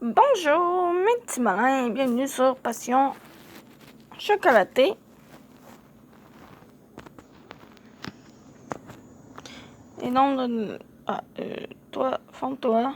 Bonjour mes petits malins, bienvenue sur Passion Chocolatée. Et donc, toi, forme-toi.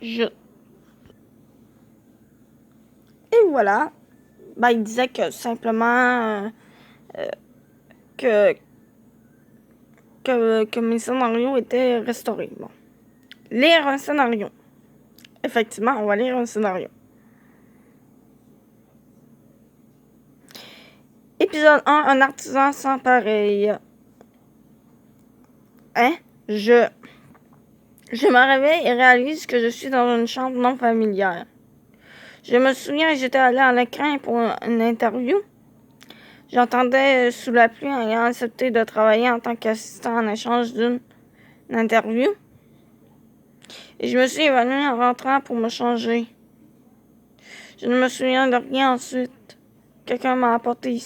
Je. Et voilà. Il disait que simplement que mes scénarios étaient restaurés. Bon. Lire un scénario. Effectivement, on va lire un scénario. Épisode 1, un artisan sans pareil. Je me réveille et réalise que je suis dans une chambre non familière. Je me souviens que j'étais allée à l'écran pour une interview. J'entendais sous la pluie en ayant accepté de travailler en tant qu'assistant en échange d'une interview. Et je me suis évanouie en rentrant pour me changer. Je ne me souviens de rien ensuite. Quelqu'un m'a apporté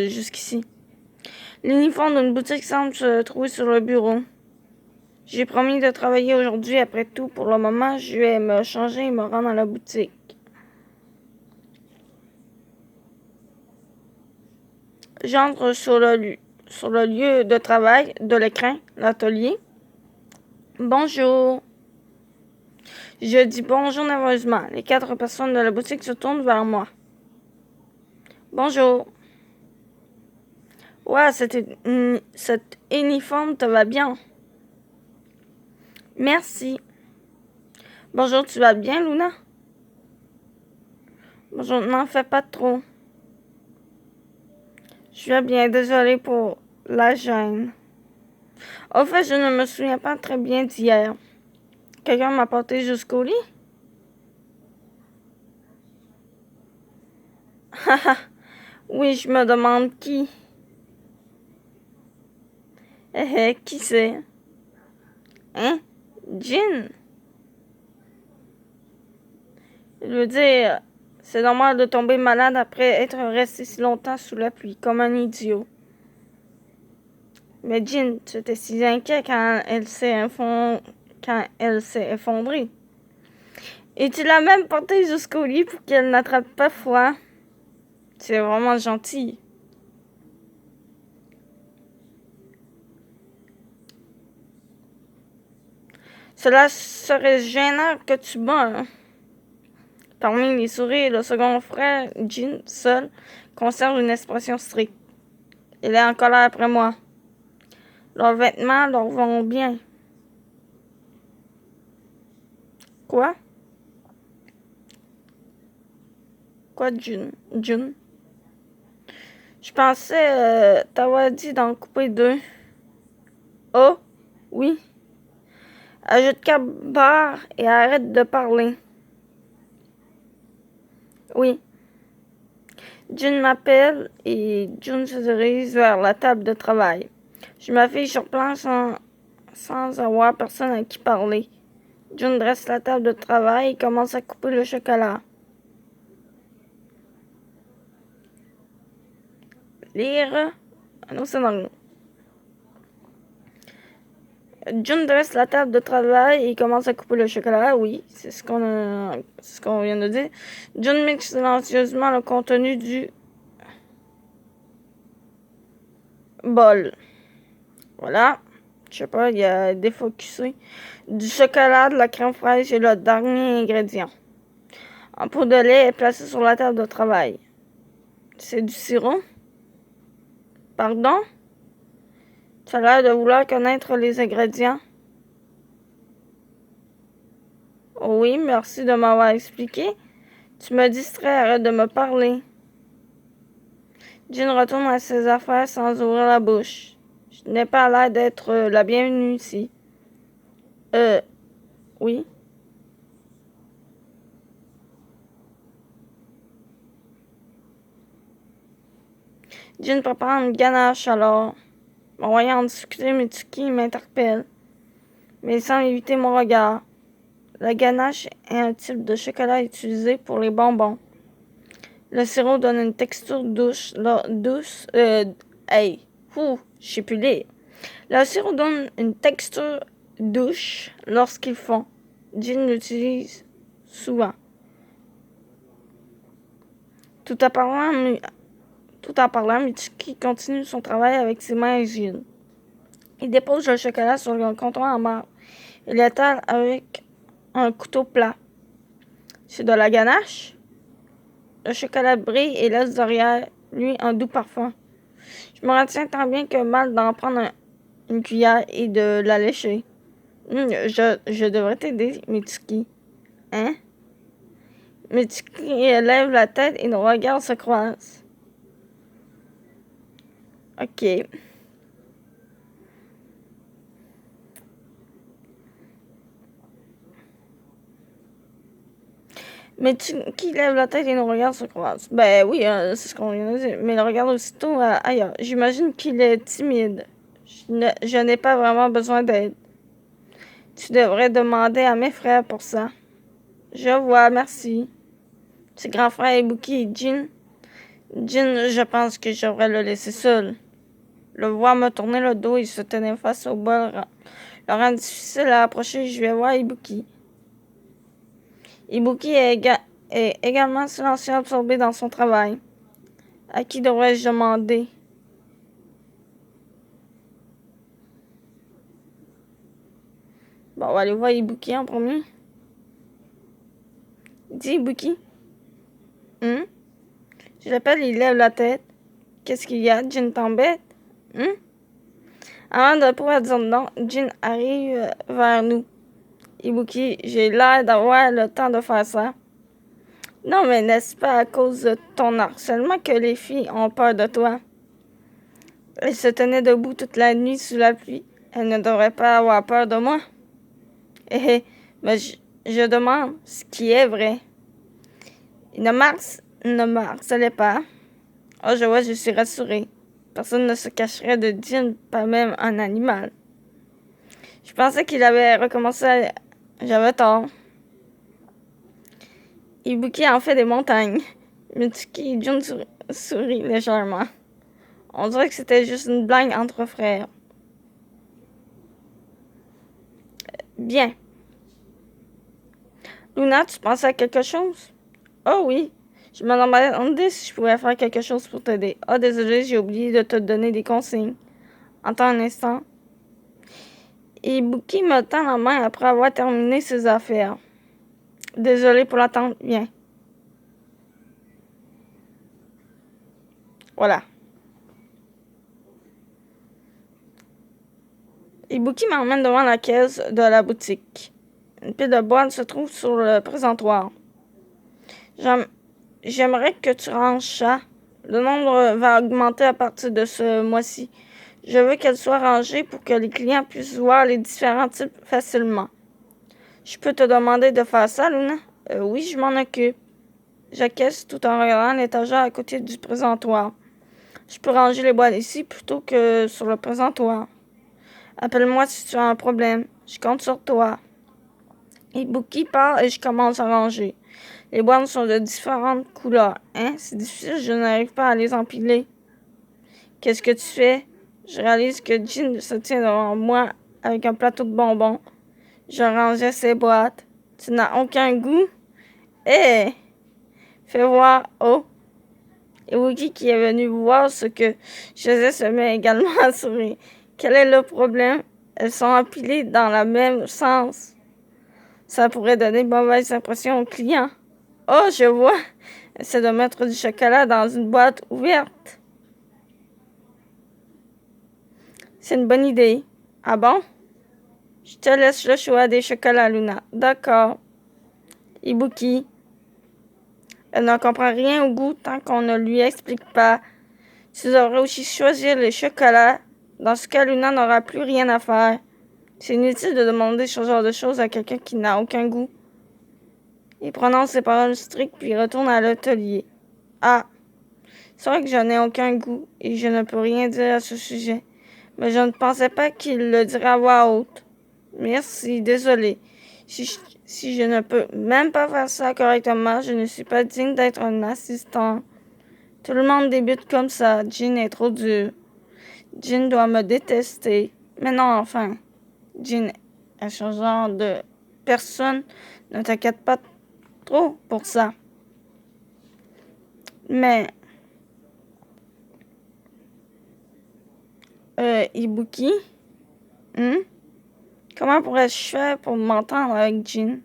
jusqu'ici. L'uniforme d'une boutique semble se trouver sur le bureau. J'ai promis de travailler aujourd'hui après tout. Pour le moment, je vais me changer et me rendre à la boutique. J'entre sur le lieu de travail de l'écran, l'atelier. Bonjour. Je dis bonjour nerveusement. Les 4 personnes de la boutique se tournent vers moi. Bonjour. Ouais, cet uniforme te va bien. Merci. Bonjour, tu vas bien, Luna? Bonjour, n'en fais pas trop. Je vais bien, désolée pour la gêne. Au fait, je ne me souviens pas très bien d'hier. Quelqu'un m'a porté jusqu'au lit? Haha. Oui, je me demande qui. Qui c'est? Hein? Jean? Je veux dire, c'est normal de tomber malade après être resté si longtemps sous la pluie, comme un idiot. Mais Jean, tu étais si inquiet quand elle s'est effondrée. Et tu l'as même portée jusqu'au lit pour qu'elle n'attrape pas froid. C'est vraiment gentil. Cela serait gênant que tu meurs. Parmi les souris, le second frère, Jean, seul, conserve une expression stricte. Il est en colère après moi. Leurs vêtements leur vont bien. Quoi? Quoi, June? Je pensais t'avoir dit d'en couper 2. Oh, oui. Ajoute 4 barres et arrête de parler. Oui. June m'appelle et June se dirige vers la table de travail. Je m'affiche sur place sans avoir personne à qui parler. June dresse la table de travail et commence à couper le chocolat. Lire un autre scénario. June dresse la table de travail et commence à couper le chocolat. Oui, c'est ce qu'on vient de dire. June mixe silencieusement le contenu du bol. Voilà. Je sais pas, il a défocusé. Du chocolat, de la crème fraîche et le dernier ingrédient. Un pot de lait est placé sur la table de travail. C'est du sirop? Pardon? Tu as l'air de vouloir connaître les ingrédients. Oui, merci de m'avoir expliqué. Tu me distrais, arrête de me parler. Jean retourne à ses affaires sans ouvrir la bouche. Je n'ai pas l'air d'être la bienvenue ici. Oui. Jean prépare une ganache alors. Me voyant en discuter, Mitsuki m'interpelle, mais il semble éviter mon regard. La ganache est un type de chocolat utilisé pour les bonbons. Le sirop donne une texture douce. Je sais plus lire. Le sirop donne une texture douce lorsqu'il fond. Jean l'utilise souvent. Tout en parlant, Mitsuki continue son travail avec ses mains hygiènes. Il dépose le chocolat sur le comptoir en marbre et l'étale avec un couteau plat. C'est de la ganache. Le chocolat brille et laisse derrière lui un doux parfum. Je me retiens tant bien que mal d'en prendre une cuillère et de la lécher. Je devrais t'aider, Mitsuki. Hein? Mitsuki lève la tête et nos regards se croisent. Ok. Mitsuki lève la tête et nos regards se croisent. Ben oui, c'est ce qu'on vient de dire. Mais il regarde aussitôt ailleurs. J'imagine qu'il est timide. Je n'ai pas vraiment besoin d'aide. Tu devrais demander à mes frères pour ça. Je vois, merci. Ses grands frères Ibuki et Jin. Jin, je pense que je devrais le laisser seul. Le voir me tourner le dos et se tenir face au bol le rend difficile à approcher. Je vais voir Ibuki. Ibuki est également silencieux, absorbé dans son travail. À qui devrais-je demander? Bon, on va aller voir Ibuki en premier. Dis Ibuki. Je l'appelle, il lève la tête. Qu'est-ce qu'il y a? Jin t'embête? Avant de pouvoir dire non, Jin arrive vers nous. Ibuki, j'ai l'air d'avoir le temps de faire ça. Non, mais n'est-ce pas à cause de ton harcèlement que les filles ont peur de toi? Elle se tenait debout toute la nuit sous la pluie. Elle ne devrait pas avoir peur de moi. Mais je demande ce qui est vrai. Il ne me harcelait pas. Oh, je vois, je suis rassurée. Personne ne se cacherait de Jin, pas même un animal. Je pensais qu'il avait recommencé. J'avais tort. Ibuki en fait des montagnes. Mitsuki et Jun sourient légèrement. On dirait que c'était juste une blague entre frères. Bien. Luna, tu pensais à quelque chose? Oh oui. Je me demandais si je pouvais faire quelque chose pour t'aider. Oh, désolé, j'ai oublié de te donner des consignes. Attends un instant. Ibuki me tend la main après avoir terminé ses affaires. Désolé pour l'attente. Viens. Voilà. Ibuki m'emmène devant la caisse de la boutique. Une pile de boîtes se trouve sur le présentoir. J'aimerais que tu ranges ça. Le nombre va augmenter à partir de ce mois-ci. Je veux qu'elle soit rangée pour que les clients puissent voir les différents types facilement. Je peux te demander de faire ça, Luna? Oui, je m'en occupe. J'acquiesce tout en regardant l'étagère à côté du présentoir. Je peux ranger les boîtes ici plutôt que sur le présentoir. Appelle-moi si tu as un problème. Je compte sur toi. Ibuki part et je commence à ranger. Les boîtes sont de différentes couleurs. Hein? C'est difficile, je n'arrive pas à les empiler. Qu'est-ce que tu fais? Je réalise que Jin se tient devant moi avec un plateau de bonbons. Je rangeais ses boîtes. Tu n'as aucun goût? Hé! Fais voir. Oh! Ibuki qui est venu voir ce que je faisais se met également à sourire. Quel est le problème? Elles sont empilées dans le même sens. Ça pourrait donner une mauvaise impression aux clients. Oh, je vois. C'est de mettre du chocolat dans une boîte ouverte. C'est une bonne idée. Ah bon? Je te laisse le choix des chocolats, Luna. D'accord. Ibuki. Elle ne comprend rien au goût tant qu'on ne lui explique pas. Tu devrais aussi choisir les chocolats. Dans ce cas, Luna n'aura plus rien à faire. C'est inutile de demander ce genre de choses à quelqu'un qui n'a aucun goût. Il prononce ses paroles strictes puis retourne à l'atelier. Ah, c'est vrai que je n'ai aucun goût et je ne peux rien dire à ce sujet. Mais je ne pensais pas qu'il le dirait à voix haute. Merci, désolé. Si je ne peux même pas faire ça correctement, je ne suis pas digne d'être un assistant. Tout le monde débute comme ça. Jin est trop dur. Jin doit me détester. Mais non, enfin. Jin est ce genre de personne. Ne t'inquiète pas trop pour ça. Mais, Ibuki, comment pourrais-je faire pour m'entendre avec Jin?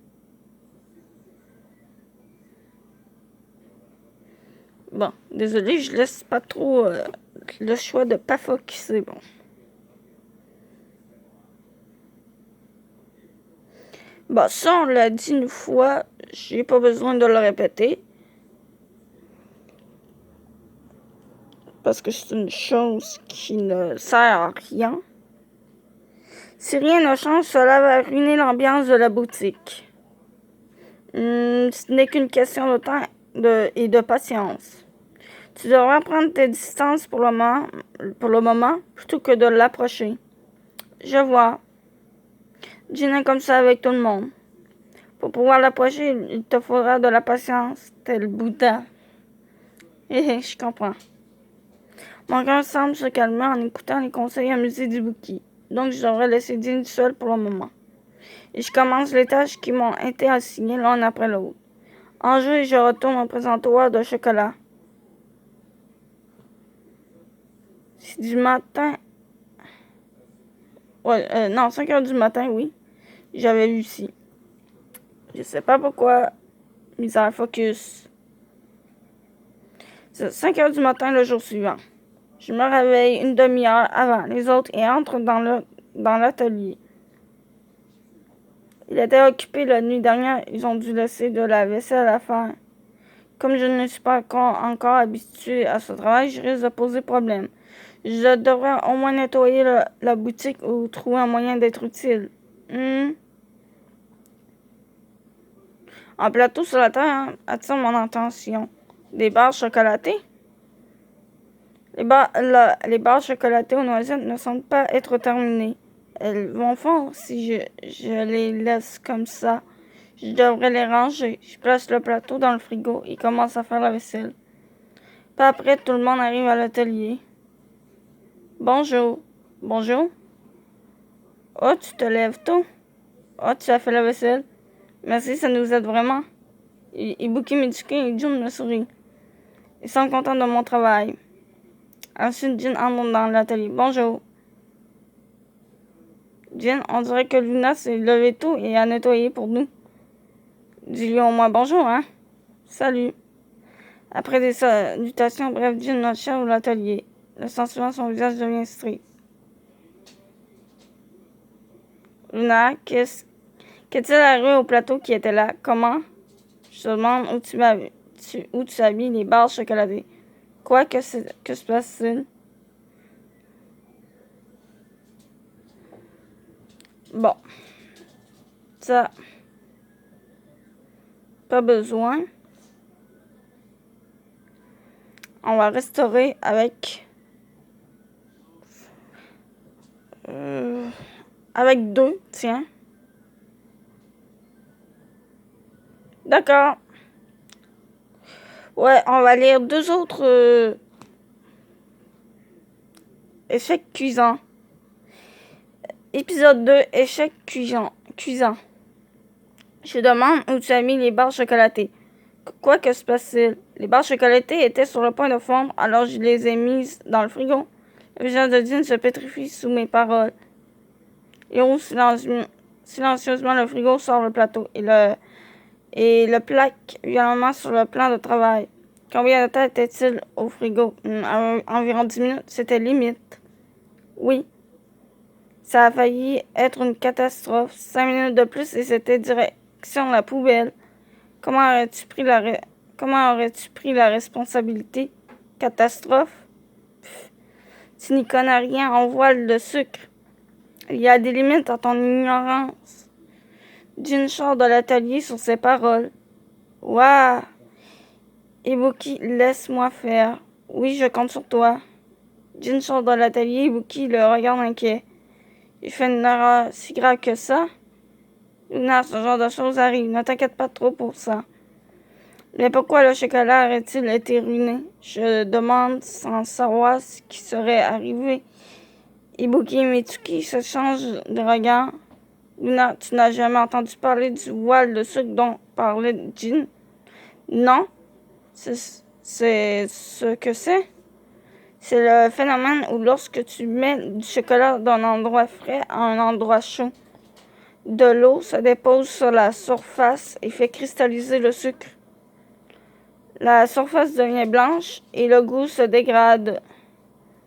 Bon, désolé, je laisse pas trop le choix de pas focusser, bon. Bon, ça, on l'a dit une fois, j'ai pas besoin de le répéter. Parce que c'est une chose qui ne sert à rien. Si rien ne change, cela va ruiner l'ambiance de la boutique. Ce n'est qu'une question de temps et de patience. Tu devras prendre tes distances pour le moment plutôt que de l'approcher. Je vois. Jin est comme ça avec tout le monde. Pour pouvoir l'approcher, il te faudra de la patience, tel Bouddha. Je comprends. Mon cœur semble se calmer en écoutant les conseils amusés d'Ibuki. Donc je devrais laisser Jin seul pour le moment. Et je commence les tâches qui m'ont été assignées l'un après l'autre. En jeu, je retourne au présentoir de chocolat. C'est du matin. Ouais, non, 5 heures du matin, oui. J'avais vu ici. Je sais pas pourquoi. Misère focus. C'est 5 heures du matin le jour suivant. Je me réveille une demi-heure avant les autres et entre dans l'atelier. Il était occupé la nuit dernière. Ils ont dû laisser de la vaisselle à faire. Comme je ne suis pas encore habitué à ce travail, je risque de poser problème. Je devrais au moins nettoyer la boutique ou trouver un moyen d'être utile. Un plateau sur la terre attire mon attention. Des barres chocolatées? Les barres chocolatées aux noisettes ne semblent pas être terminées. Elles vont fondre si je les laisse comme ça. Je devrais les ranger. Je place le plateau dans le frigo et commence à faire la vaisselle. Pas après, tout le monde arrive à l'atelier. Bonjour. Bonjour. Oh, tu te lèves tôt. Oh, tu as fait la vaisselle. Merci, ça nous aide vraiment. Ibuki Mitsuki et Jun me sourient. Ils sont contents de mon travail. Ensuite, Jin entre dans l'atelier. Bonjour. Jin, on dirait que Luna s'est levée tôt et a nettoyé pour nous. Dis-lui au moins bonjour, hein. Salut. Après des salutations, bref, Jin notre chef de l'atelier. Le sentiment, son visage devient strict. Luna, qu'est-il arrivé au plateau qui était là? Comment? Je te demande où tu as mis les barres chocolatées. Quoi que se passe-t-il? Bon. Ça. Pas besoin. On va restaurer avec... avec 2, tiens. D'accord. Ouais, on va lire 2 autres échecs cuisants. Épisode 2, échecs cuisants. Je demande où tu as mis les barres chocolatées. Quoi que se passe-t-il? Les barres chocolatées étaient sur le point de fondre, alors je les ai mises dans le frigo. Le visage de Jin se pétrifie sous mes paroles. Il ouvre silencieusement le frigo, sort le plateau et le plaque violemment sur le plan de travail. Combien de temps était-il au frigo? Environ 10 minutes. C'était limite. Oui. Ça a failli être une catastrophe. 5 minutes de plus et c'était direction la poubelle. Comment aurais-tu pris la responsabilité? Catastrophe? Pff, tu n'y connais rien, on voit le sucre. Il y a des limites à ton ignorance. Jin sort de l'atelier sur ses paroles. Waouh! Ibuki, laisse-moi faire. Oui, je compte sur toi. Jin sort de l'atelier, Ibuki le regarde inquiet. Il fait une erreur si grave que ça? Luna, ce genre de choses arrive. Ne t'inquiète pas trop pour ça. Mais pourquoi le chocolat aurait-il été ruiné? Je demande sans savoir ce qui serait arrivé. Ibuki et Mitsuki se changent de regard. Luna, tu n'as jamais entendu parler du voile de sucre dont parlait Jean? Non. C'est ce que c'est? C'est le phénomène où lorsque tu mets du chocolat d'un endroit frais à un endroit chaud, de l'eau se dépose sur la surface et fait cristalliser le sucre. La surface devient blanche et le goût se dégrade.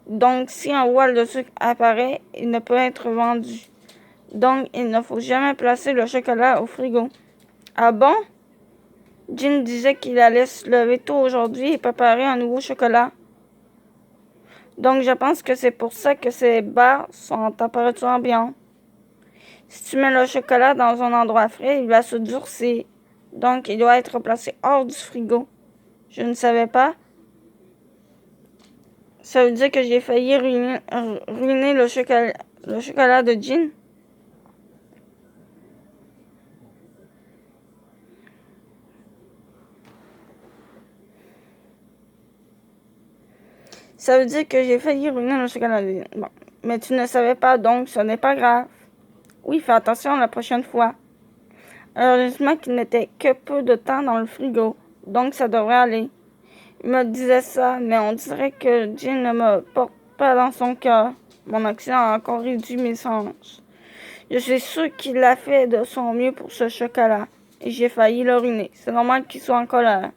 Donc, si un voile de sucre apparaît, il ne peut être vendu. Donc, il ne faut jamais placer le chocolat au frigo. Ah bon? Jean disait qu'il allait se lever tôt aujourd'hui et préparer un nouveau chocolat. Donc, je pense que c'est pour ça que ces barres sont en température ambiante. Si tu mets le chocolat dans un endroit frais, il va se durcir. Donc, il doit être placé hors du frigo. Je ne savais pas. Ça veut dire que j'ai failli ruiner le chocolat de Jean. Ça veut dire que j'ai failli ruiner le chocolat de Jean. Bon. Mais tu ne savais pas, donc ce n'est pas grave. Oui, fais attention la prochaine fois. Heureusement qu'il n'était que peu de temps dans le frigo, donc ça devrait aller. Il me disait ça, mais on dirait que Jean ne me porte pas dans son cœur. Mon accident a encore réduit mes sens. Je suis sûre qu'il a fait de son mieux pour ce chocolat, et j'ai failli le ruiner. C'est normal qu'il soit en colère.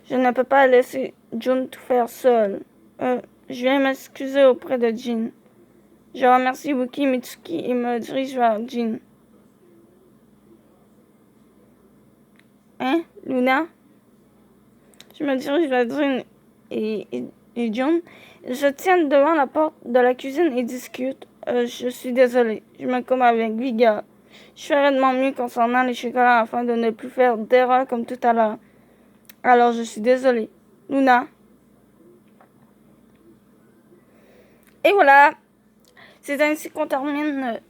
Je ne peux pas laisser June tout faire seul. Je viens m'excuser auprès de Jean. Je remercie Wookie et Mitsuki et me dirige vers Jean. Hein, Luna? Je me dirige vers Jean et June. Ils se tiennent devant la porte de la cuisine et discutent. Je suis désolée. Je me commets avec vigueur. Je ferai de mon mieux concernant les chocolats afin de ne plus faire d'erreur comme tout à l'heure. Alors, je suis désolée. Luna? Et voilà! C'est ainsi qu'on termine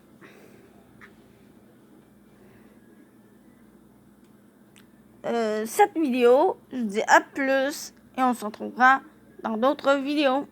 cette vidéo. Je vous dis à plus et on se retrouvera dans d'autres vidéos.